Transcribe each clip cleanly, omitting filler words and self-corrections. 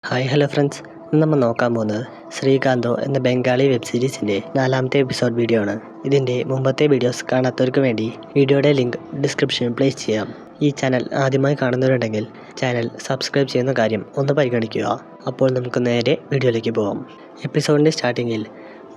Hi hello friends, ഇന്ന് നമ്മൾ നോക്കാൻ പോകുന്നത് ശ്രീകാന്തോ എന്ന ബംഗാളി വെബ് സീരീസിൻ്റെ 4ാമത്തെ എപ്പിസോഡ് വീഡിയോ ആണ്. ഇതിൻ്റെ മുമ്പത്തെ വീഡിയോസ് കാണാത്തവർക്ക് വേണ്ടി വീഡിയോയുടെ ലിങ്ക് ഡിസ്ക്രിപ്ഷനിൽ പ്ലേസ് ചെയ്യാം. ഈ ചാനൽ ആദ്യമായി കാണുന്നവരുണ്ടെങ്കിൽ ചാനൽ സബ്സ്ക്രൈബ് ചെയ്യുന്ന കാര്യം ഒന്ന് പരിഗണിക്കുക. അപ്പോൾ നമുക്ക് നേരെ വീഡിയോയിലേക്ക് പോകാം. എപ്പിസോഡിൻ്റെ സ്റ്റാർട്ടിങ്ങിൽ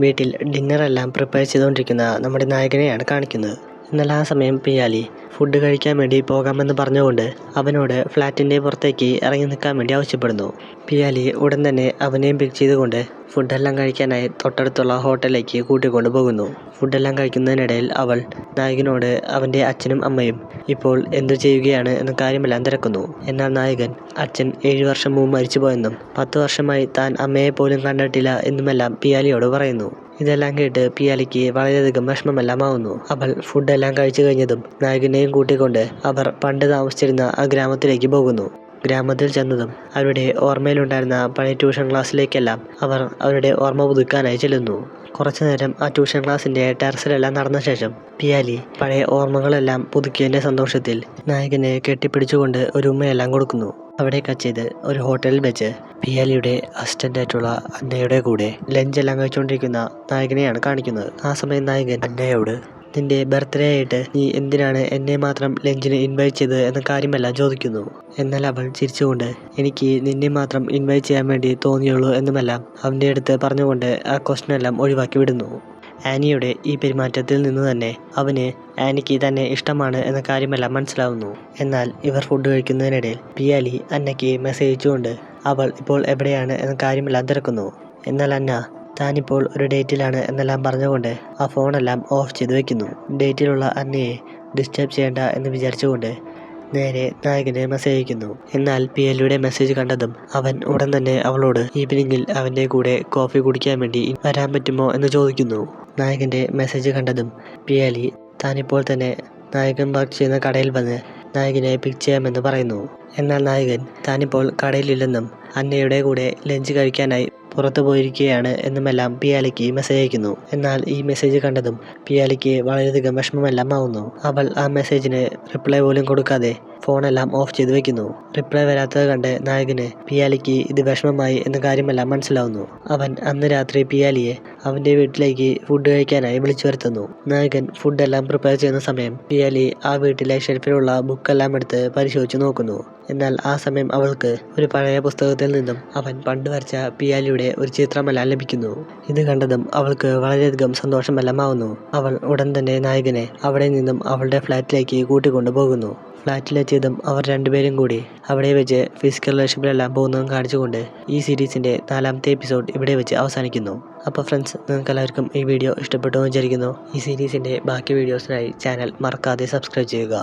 വീട്ടിൽ ഡിന്നറെല്ലാം പ്രിപ്പയർ ചെയ്തുകൊണ്ടിരിക്കുന്ന നമ്മുടെ നായകനെയാണ് കാണിക്കുന്നത്. എന്നാൽ ആ സമയം പിയാലി ഫുഡ് കഴിക്കാൻ വേണ്ടി പോകാമെന്ന് പറഞ്ഞുകൊണ്ട് അവനോട് ഫ്ലാറ്റിൻ്റെ പുറത്തേക്ക് ഇറങ്ങി നിൽക്കാൻ വേണ്ടി ആവശ്യപ്പെടുന്നു. പിയാലി ഉടൻ തന്നെ അവനെയും പിക്ക് ചെയ്തുകൊണ്ട് ഫുഡെല്ലാം കഴിക്കാനായി തൊട്ടടുത്തുള്ള ഹോട്ടലിലേക്ക് കൂട്ടിക്കൊണ്ടു പോകുന്നു. ഫുഡെല്ലാം കഴിക്കുന്നതിനിടയിൽ അവൾ നായകനോട് അവൻ്റെ അച്ഛനും അമ്മയും ഇപ്പോൾ എന്തു ചെയ്യുകയാണ് എന്ന കാര്യമെല്ലാം തിരക്കുന്നു. എന്നാൽ നായകൻ അച്ഛൻ 7 വർഷം മുമ്പ് മരിച്ചുപോയെന്നും 10 വർഷമായി താൻ അമ്മയെ പോലും കണ്ടിട്ടില്ല എന്നുമെല്ലാം പിയാലിയോട് പറയുന്നു. ഇതെല്ലാം കേട്ട് പിയാലിക്ക് വളരെയധികം വിഷമമെല്ലാം ആവുന്നു. അവൾ ഫുഡെല്ലാം കഴിച്ചു കഴിഞ്ഞതും നായകനെയും കൂട്ടിക്കൊണ്ട് അവർ പണ്ട് താമസിച്ചിരുന്ന ആ ഗ്രാമത്തിലേക്ക് പോകുന്നു. ഗ്രാമത്തിൽ ചെന്നതും അവരുടെ ഓർമ്മയിലുണ്ടായിരുന്ന പഴയ ട്യൂഷൻ ക്ലാസ്സിലേക്കെല്ലാം അവർ അവരുടെ ഓർമ്മ പുതുക്കാനായി ചെല്ലുന്നു. കുറച്ചു നേരം ആ ട്യൂഷൻ ക്ലാസ്സിൻ്റെ ടെറസിലെല്ലാം നടന്ന ശേഷം പിയാലി പഴയ ഓർമ്മകളെല്ലാം പുതുക്കിയതിൻ്റെ സന്തോഷത്തിൽ നായകനെ കെട്ടിപ്പിടിച്ചുകൊണ്ട് ഒരു ഉമ്മയെല്ലാം കൊടുക്കുന്നു. അവിടെ കട്ട് ചെയ്ത് ഒരു ഹോട്ടലിൽ വെച്ച് പിയാലിയുടെ അസിസ്റ്റൻ്റായിട്ടുള്ള അന്നയുടെ കൂടെ ലഞ്ചെല്ലാം കഴിച്ചുകൊണ്ടിരിക്കുന്ന നായകനെയാണ് കാണിക്കുന്നത്. ആ സമയം നായകൻ അന്നയോട് നിൻ്റെ ബർത്ത്ഡേ ആയിട്ട് നീ എന്തിനാണ് എന്നെ മാത്രം ലഞ്ചിന് ഇൻവൈറ്റ് ചെയ്തത് എന്ന കാര്യമെല്ലാം ചോദിക്കുന്നു. എന്നാൽ അവൾ ചിരിച്ചുകൊണ്ട് എനിക്ക് നിന്നെ മാത്രം ഇൻവൈറ്റ് ചെയ്യാൻ വേണ്ടി തോന്നിയുള്ളൂ എന്നുമെല്ലാം അവൻ്റെ അടുത്ത് പറഞ്ഞുകൊണ്ട് ആ ക്വസ്റ്റ്യനെല്ലാം ഒഴിവാക്കി വിടുന്നു. ആനിയുടെ ഈ പെരുമാറ്റത്തിൽ നിന്ന് തന്നെ അവന് ആനിക്ക് തന്നെ ഇഷ്ടമാണ് എന്ന കാര്യമെല്ലാം മനസ്സിലാവുന്നു. എന്നാൽ ഇവർ ഫുഡ് കഴിക്കുന്നതിനിടയിൽ പിയാലി അന്നയ്ക്ക് മെസ്സേജ് അയച്ചുകൊണ്ട് അവൾ ഇപ്പോൾ എവിടെയാണ് എന്ന കാര്യമെല്ലാം തിരക്കുന്നു. എന്നാൽ അന്ന താനിപ്പോൾ ഒരു ഡേറ്റിലാണ് എന്നെല്ലാം പറഞ്ഞുകൊണ്ട് ആ ഫോണെല്ലാം ഓഫ് ചെയ്ത് വെക്കുന്നു. ഡേറ്റിലുള്ള അന്നയെ ഡിസ്റ്റർബ് ചെയ്യേണ്ട എന്ന് വിചാരിച്ചുകൊണ്ട് നേരെ നായകനെ മെസ്സേജ് അയക്കുന്നു. എന്നാൽ പിയാലിയുടെ മെസ്സേജ് കണ്ടതും അവൻ ഉടൻ തന്നെ അവളോട് ഈവനിങ്ങിൽ അവൻ്റെ കൂടെ കോഫി കുടിക്കാൻ വേണ്ടി വരാൻ പറ്റുമോ എന്ന് ചോദിക്കുന്നു. നായകൻ്റെ മെസ്സേജ് കണ്ടതും പിയാലി താനിപ്പോൾ തന്നെ നായകൻ വർക്ക് ചെയ്യുന്ന കടയിൽ വന്ന് നായകനെ പിക്ക് ചെയ്യാമെന്ന് പറയുന്നു. എന്നാൽ നായകൻ താനിപ്പോൾ കടയിലില്ലെന്നും അന്നയുടെ കൂടെ ലഞ്ച് കഴിക്കാനായി പുറത്തു പോയിരിക്കുകയാണ് എന്നുമെല്ലാം പിയാലിക്ക് മെസ്സേജ് അയക്കുന്നു. എന്നാൽ ഈ മെസ്സേജ് കണ്ടതും പിയാലിക്ക് വളരെയധികം വിഷമമെല്ലാം ആവുന്നു. അവൾ ആ മെസ്സേജിന് റിപ്ലൈ പോലും കൊടുക്കാതെ ഫോണെല്ലാം ഓഫ് ചെയ്ത് വെക്കുന്നു. റിപ്ലൈ വരാത്തത് കണ്ട് നായകന് പിയാലിക്ക് ഇത് വിഷമമായി എന്ന കാര്യമെല്ലാം മനസ്സിലാവുന്നു. അവൻ അന്ന് രാത്രി പിയാലിയെ അവൻ്റെ വീട്ടിലേക്ക് ഫുഡ് കഴിക്കാനായി വിളിച്ചു വരുത്തുന്നു. നായകൻ ഫുഡെല്ലാം പ്രിപ്പയർ ചെയ്യുന്ന സമയം പിയാലി ആ വീട്ടിലെ ഷെൽഫിലുള്ള ബുക്കെല്ലാം എടുത്ത് പരിശോധിച്ച് നോക്കുന്നു. എന്നാൽ ആ സമയം അവൾക്ക് ഒരു പഴയ പുസ്തകത്തിൽ നിന്നും അവൻ പണ്ട് വരച്ച പിയാലിയുടെ ഒരു ചിത്രമെല്ലാം ലഭിക്കുന്നു. ഇത് കണ്ടതും അവൾക്ക് വളരെയധികം സന്തോഷമെല്ലാം ആവുന്നു. അവൾ ഉടൻ തന്നെ നായകനെ അവിടെ നിന്നും അവളുടെ ഫ്ലാറ്റിലേക്ക് കൂട്ടിക്കൊണ്ടു പോകുന്നു. ഫ്ലാറ്റിലെത്തിയതും അവർ രണ്ടുപേരും കൂടി അവിടെ വെച്ച് ഫിസിക്കൽ റിലേഷൻഷിപ്പിലെല്ലാം പോകുന്നതും കാണിച്ചുകൊണ്ട് ഈ സീരീസിൻ്റെ 4ാമത്തെ എപ്പിസോഡ് ഇവിടെ വെച്ച് അവസാനിക്കുന്നു. അപ്പോൾ ഫ്രണ്ട്സ്, നിങ്ങൾക്ക് എല്ലാവർക്കും ഈ വീഡിയോ ഇഷ്ടപ്പെട്ടു എന്ന് വിചാരിക്കുന്നു. ഈ സീരീസിൻ്റെ ബാക്കി വീഡിയോസിനായി ചാനൽ മറക്കാതെ സബ്സ്ക്രൈബ് ചെയ്യുക.